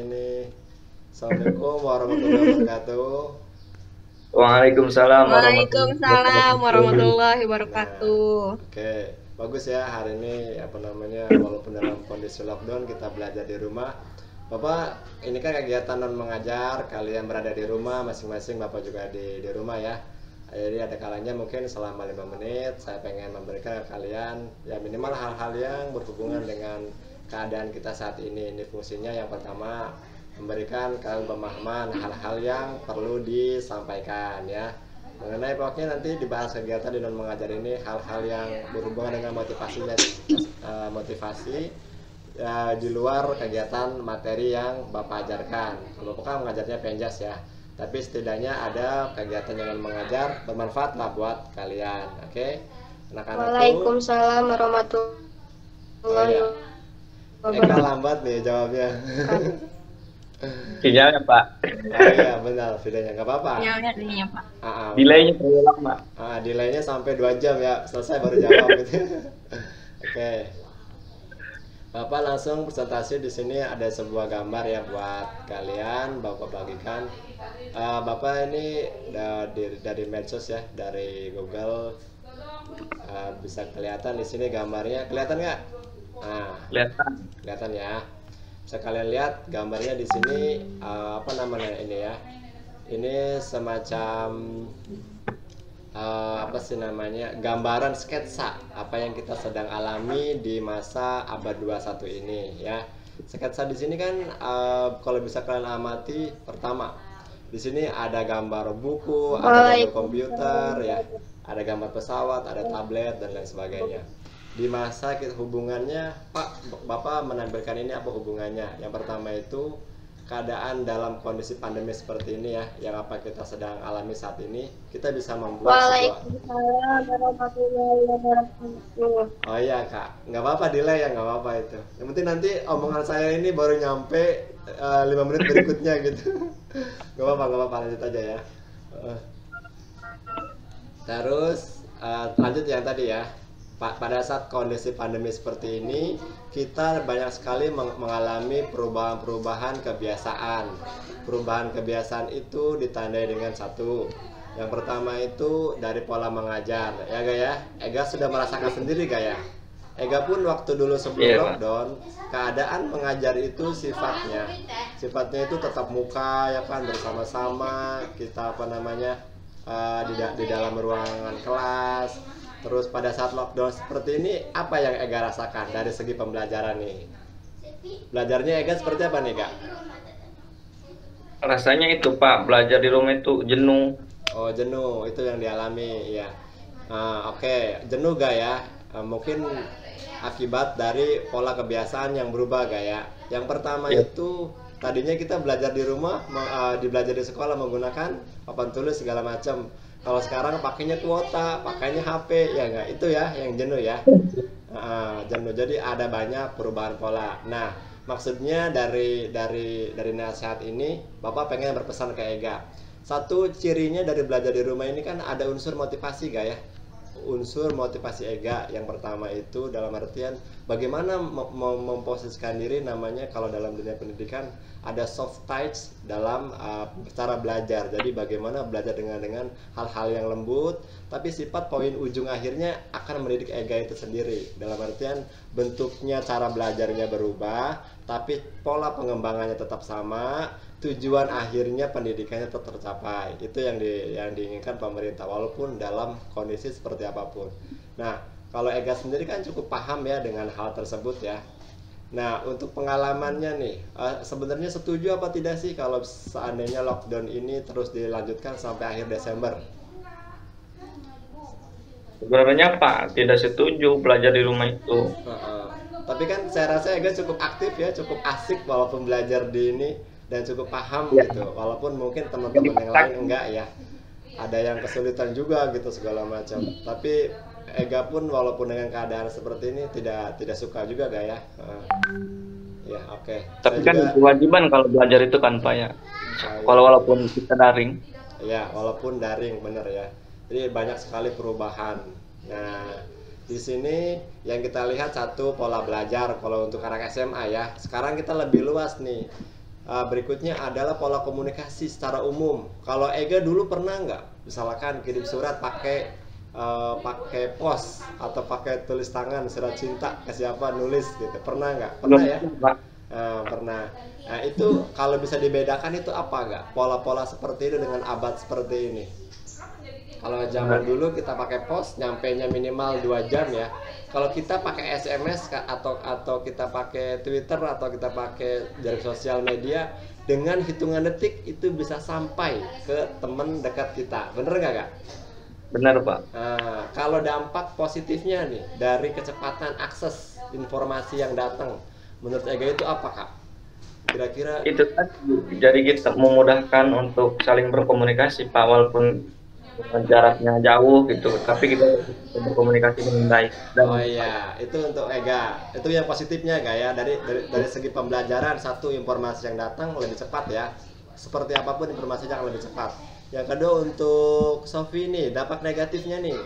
Ini Assalamualaikum warahmatullahi wabarakatuh. Waalaikumsalam warahmatullahi Waalaikumsalam wabarakatuh. warahmatullahi Nah, wabarakatuh. oke, bagus ya hari ini walaupun dalam kondisi lockdown kita belajar di rumah. Bapak, ini kan kegiatan non mengajar, kalian berada di rumah masing-masing, Bapak juga di rumah ya. Jadi ada kalanya mungkin selama 5 menit saya pengen memberikan ke kalian ya minimal hal-hal yang berhubungan dengan keadaan kita saat ini. Ini fungsinya yang pertama memberikan kalian pemahaman hal-hal yang perlu disampaikan ya. Mengenai pokoknya nanti dibahas kegiatan di non mengajar ini hal-hal yang berhubungan dengan motivasi ya, di luar kegiatan materi yang Bapak ajarkan. Kalau Bapak kan mengajarnya penjas ya, tapi setidaknya ada kegiatan yang mengajar bermanfaat lah buat kalian. Oke, anak-anakku. Waalaikumsalam Oh warahmatullahi ya, Eka wabarakatuh. lambat nih jawabnya. Sinyalnya Pak, Oh iya benar, videonya nggak apa-apa. Sinyalnya ininya Pak. Benar. delaynya terlalu lama. Delaynya sampai 2 jam ya, selesai baru jawab gitu. Oke, Bapak langsung presentasi. Di sini ada sebuah gambar ya buat kalian, Bapak bagikan. Bapak ini dari medsos ya, dari Google. Bisa kelihatan di sini gambarnya, kelihatan nggak? Nah, Kelihatan. kelihatan ya. Bisa kalian lihat gambarnya di sini, apa namanya ini ya? Ini semacam apa sih namanya, gambaran sketsa apa yang kita sedang alami di masa abad 21 ini ya. Sketsa di sini kan kalau bisa kalian amati, pertama di sini ada gambar buku, ada gambar komputer ya, ada gambar pesawat, ada tablet dan lain sebagainya. Di masa hubungannya Pak Bapak menampilkan ini apa hubungannya? Yang pertama itu keadaan dalam kondisi pandemi seperti ini ya, yang apa kita sedang alami saat ini, kita bisa membuat sebuah. Waalaikumsalam warahmatullahi wabarakatuh. Oh iya Kak, nggak apa-apa delay ya, nggak apa-apa itu. Yang penting nanti omongan saya ini baru nyampe 5 menit berikutnya gitu. Nggak apa-apa, lanjut aja ya. Eh, Terus lanjut yang tadi ya. Pada saat kondisi pandemi seperti ini, kita banyak sekali mengalami perubahan-perubahan kebiasaan. Perubahan kebiasaan itu ditandai dengan satu. Yang pertama itu dari pola mengajar. Ya Gak ya? Ega sudah merasakan sendiri gak ya? Ega pun waktu dulu sebelum Iya, Pak. lockdown, keadaan mengajar itu sifatnya itu tetap muka ya kan, bersama-sama kita apa namanya, di dalam ruangan kelas. Terus pada saat lockdown seperti ini, apa yang Ega rasakan dari segi pembelajaran nih? Belajarnya Ega seperti apa nih Kak? Rasanya itu Pak, belajar di rumah itu jenuh. Oh jenuh, itu yang dialami ya. Oke, jenuh gak ya? Mungkin akibat dari pola kebiasaan yang berubah gak ya? Yang pertama Ya, itu tadinya kita belajar di rumah, belajar di sekolah menggunakan papan tulis segala macam. Kalau sekarang pakainya kuota, pakainya HP, ya nggak? Itu ya yang jenuh ya. Jenuh. Jadi ada banyak perubahan pola. Nah, maksudnya dari nasihat ini, Bapak pengen berpesan ke Ega. Satu cirinya dari belajar di rumah ini kan ada unsur motivasi, gak ya? Unsur motivasi Ega yang pertama itu dalam artian bagaimana memposisikan diri, namanya kalau dalam dunia pendidikan ada soft touch dalam cara belajar. Jadi bagaimana belajar dengan hal-hal yang lembut, tapi sifat poin ujung akhirnya akan mendidik Ega itu sendiri. Dalam artian bentuknya, cara belajarnya berubah, tapi pola pengembangannya tetap sama, tujuan akhirnya pendidikannya tetap tercapai. Itu yang diinginkan pemerintah walaupun dalam kondisi seperti apapun. Nah, kalau Ega sendiri kan cukup paham ya dengan hal tersebut ya. Nah, untuk pengalamannya nih, sebenarnya setuju apa tidak sih kalau seandainya lockdown ini terus dilanjutkan sampai akhir Desember? sebenarnya Pak tidak setuju belajar di rumah itu. Heeh. Tapi kan saya rasa Ega cukup aktif ya, cukup asik walaupun belajar di ini dan cukup paham Ya, gitu. Walaupun mungkin jadi teman-teman yang lain praktek. enggak ya. Ada yang kesulitan juga gitu segala macam. Tapi Ega pun walaupun dengan keadaan seperti ini tidak suka juga gak ya? Ya oke. Saya Tapi kan juga kewajiban kalau belajar itu kan Pak ya. ya, Kalau walaupun kita daring. ya walaupun daring bener ya. Jadi banyak sekali perubahan. Nah, di sini yang kita lihat satu pola belajar kalau untuk anak SMA ya. Sekarang kita lebih luas nih. Berikutnya adalah pola komunikasi secara umum. Kalau Ega dulu pernah nggak, misalkan kirim surat pakai pos atau pakai tulis tangan surat cinta ke siapa, nulis gitu, pernah nggak? Pernah Belum ya? Pak. Pernah. Nah itu kalau bisa dibedakan itu apa nggak? Pola-pola seperti itu dengan abad seperti ini. Kalau zaman dulu kita pakai pos, nyampainya minimal 2 jam ya. Kalau kita pakai SMS atau kita pakai Twitter atau kita pakai dari sosial media, dengan hitungan detik itu bisa sampai ke teman dekat kita. Bener nggak, Kak? Benar Pak. Nah, kalau dampak positifnya nih dari kecepatan akses informasi yang datang, menurut Ega itu apa, Kak? Kira-kira Itu kan jadi kita memudahkan untuk saling berkomunikasi Pak, walaupun jaraknya jauh gitu, tapi kita bisa berkomunikasi dengan baik. Dan oh iya, itu untuk Ega. Itu yang positifnya, Kak ya. Dari segi pembelajaran, satu, informasi yang datang lebih cepat ya. Seperti apapun informasinya akan lebih cepat. Yang kedua untuk Sofi nih, dampak negatifnya nih,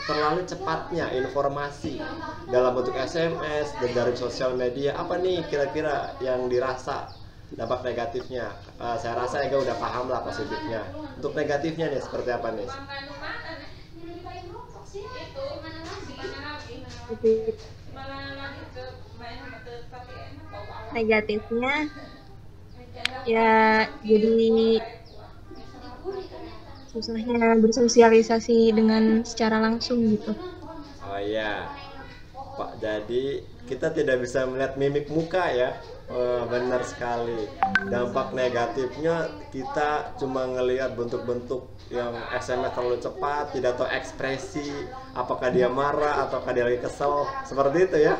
terlalu cepatnya informasi dalam bentuk SMS dan dari sosial media. Apa nih kira-kira yang dirasa dampak negatifnya? Saya rasa Ega udah paham lah positifnya. Untuk negatifnya nih seperti apa nih? Negatifnya ya jadi susahnya bersosialisasi dengan secara langsung gitu. Oh iya, Pak. Jadi kita tidak bisa melihat mimik muka ya. Benar sekali. Dampak negatifnya kita cuma ngelihat bentuk-bentuk yang SMS terlalu cepat, tidak tahu ekspresi, apakah dia marah ataukah dia lagi kesel, seperti itu ya.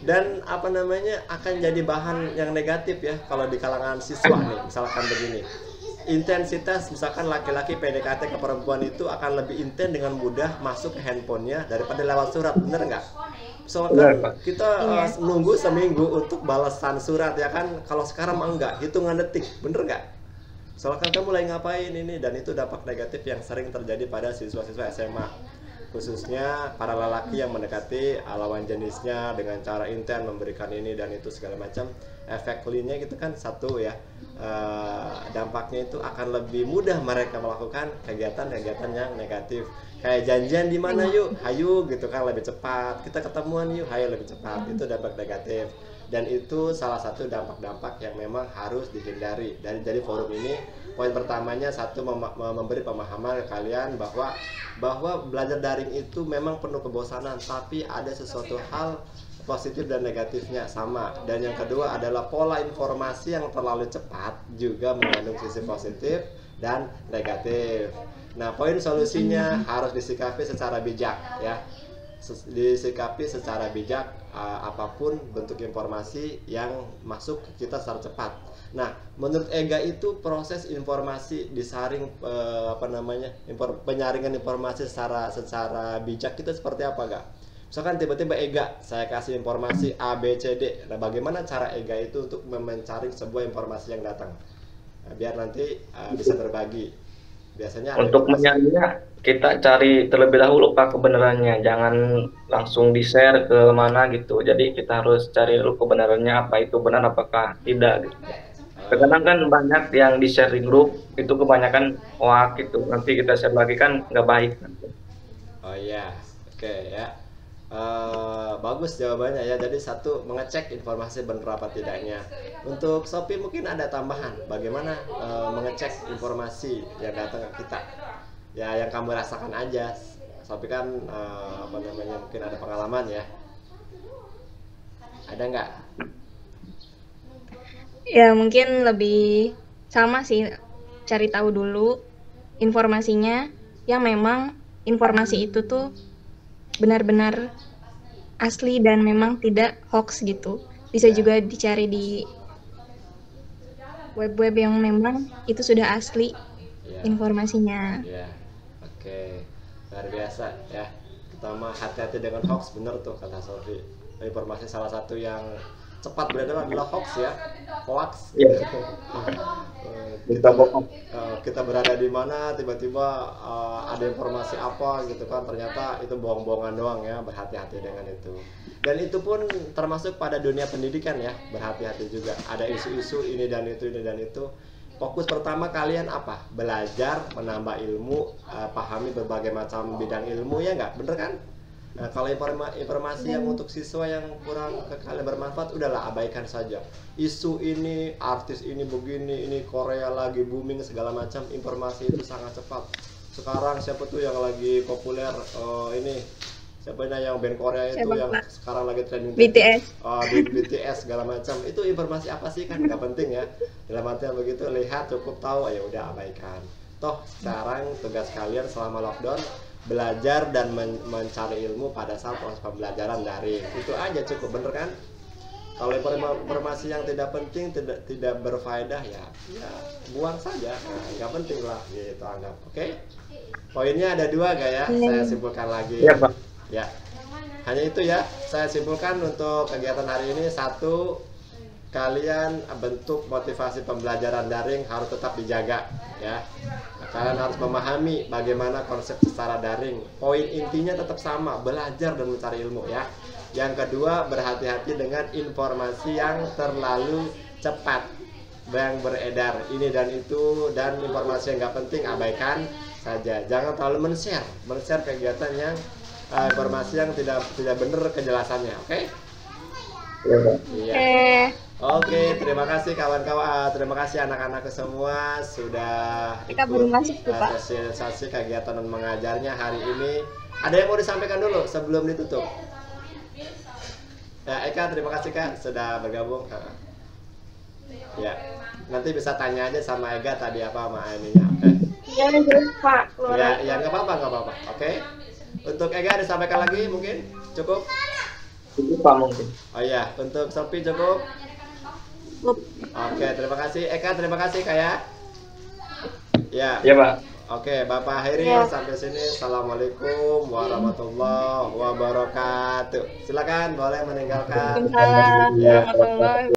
Dan apa namanya akan jadi bahan yang negatif ya kalau di kalangan siswa nih, misalkan begini. Intensitas misalkan laki-laki PDKT ke perempuan itu akan lebih intens dengan mudah masuk ke handphonenya daripada lewat surat, bener nggak? Soalnya kita nunggu seminggu untuk balasan surat ya kan, kalau sekarang mah enggak, hitungan detik, bener nggak? Soalnya kamu lagi ngapain ini, dan itu dampak negatif yang sering terjadi pada siswa-siswa SMA, khususnya para lelaki yang mendekati lawan jenisnya dengan cara intens memberikan ini dan itu segala macam. Efek lainnya gitu kan, satu ya, dampaknya itu akan lebih mudah mereka melakukan kegiatan-kegiatan yang negatif, kayak janjian di mana yuk, hayu gitu kan, lebih cepat, kita ketemuan yuk, hayu lebih cepat, itu dampak negatif. Dan itu salah satu dampak-dampak yang memang harus dihindari. Dari forum ini, poin pertamanya satu, memberi pemahaman ke kalian bahwa belajar daring itu memang penuh kebosanan, tapi ada sesuatu hal positif dan negatifnya sama. Dan yang kedua adalah pola informasi yang terlalu cepat juga mengandung sisi positif dan negatif. Nah, poin solusinya harus disikapi secara bijak ya. Disikapi secara bijak apapun bentuk informasi yang masuk ke kita secara cepat. Nah, menurut Ega itu proses informasi disaring penyaringan informasi secara bijak itu seperti apa, Gak? Misalkan tiba-tiba Ega, saya kasih informasi A, B, C, D. Nah, bagaimana cara Ega itu untuk mencari sebuah informasi yang datang? Nah, biar nanti bisa berbagi. Biasanya untuk menyaringnya kita cari terlebih dahulu Pak kebenarannya, jangan langsung di-share ke mana gitu. Jadi kita harus cari dulu kebenarannya, apa itu benar apakah tidak gitu. Kadang kan banyak yang di-share di grup itu kebanyakan hoax gitu. Nanti kita share lagi kan nggak baik. Oh iya, oke ya. Bagus jawabannya ya. Jadi satu, mengecek informasi benar apa tidaknya. Untuk Sophie mungkin ada tambahan bagaimana mengecek informasi yang datang ke kita ya, yang kamu rasakan aja. Sophie kan mungkin ada pengalaman ya, ada nggak? Ya mungkin lebih sama sih, cari tahu dulu informasinya yang memang informasi itu tuh benar-benar asli dan memang tidak hoax gitu. Bisa juga dicari di web-web yang memang itu sudah asli informasinya. Ya, oke, luar biasa ya. Pertama, hati-hati dengan hoax, bener tuh kata Sophie. Informasi salah satu yang cepat beredar adalah hoax ya, hoax. kita Bisa bohong. kita berada di mana tiba-tiba ada informasi apa gitu kan, ternyata itu bohong-bohongan doang ya. Berhati-hati dengan itu. Dan itu pun termasuk pada dunia pendidikan ya, berhati-hati juga. Ada isu-isu ini dan itu, ini dan itu. Fokus pertama kalian apa? Belajar, menambah ilmu, pahami berbagai macam bidang ilmu, ya nggak? Bener kan? Nah, kalau informasi yang untuk siswa yang kurang ke kalian bermanfaat, udahlah abaikan saja. Isu ini, artis ini begini, ini Korea lagi booming segala macam, informasi itu sangat cepat. Sekarang siapa tuh yang lagi populer, ini siapa yang band Korea itu Siapa, yang Pak? sekarang lagi trending BTS. BTS segala macam, itu informasi apa sih, kan nggak penting ya. Dalam artian begitu, lihat cukup tahu, ya udah abaikan. Toh sekarang tugas kalian selama lockdown belajar dan mencari ilmu pada saat proses pembelajaran daring, itu aja cukup, bener kan? Kalau informasi yang tidak penting, tidak berfaedah, ya buang saja, nah, nggak penting lah gitu anggap. Oke? Poinnya ada 2 gak ya? Saya simpulkan lagi. Iya, Pak. Ya, hanya itu ya. Saya simpulkan untuk kegiatan hari ini. 1, kalian bentuk motivasi pembelajaran daring harus tetap dijaga ya. Kalian harus memahami bagaimana konsep secara daring. Poin intinya tetap sama, belajar dan mencari ilmu ya. Yang kedua, berhati-hati dengan informasi yang terlalu cepat yang beredar ini dan itu, dan informasi yang nggak penting abaikan saja. Jangan terlalu men-share kegiatan yang informasi yang tidak benar kejelasannya. Oke? Iya, Pak. Iya. Oke, terima kasih kawan-kawan, terima kasih anak-anak semua sudah Kita baru masuk tuh, Pak. sosialisasi kegiatan dan mengajarnya hari ini. Ada yang mau disampaikan dulu sebelum ditutup? Ya, Eka, terima kasih Kak sudah bergabung. Ya, nanti bisa tanya aja sama Ega tadi apa sama ininya. Oke? Iya, Pak. Ya, nggak apa-apa. Oke. Untuk Ega disampaikan lagi mungkin cukup? Itu Pak mungkin. Oh iya, untuk Sophie cukup? Oke, terima kasih. Eka, terima kasih Kak ya. Ya. Iya, Pak. Oke, Bapak Heri Ya. sampai sini. Assalamualaikum warahmatullahi wabarakatuh. Silakan boleh meninggalkan. Waalaikumsalam warahmatullahi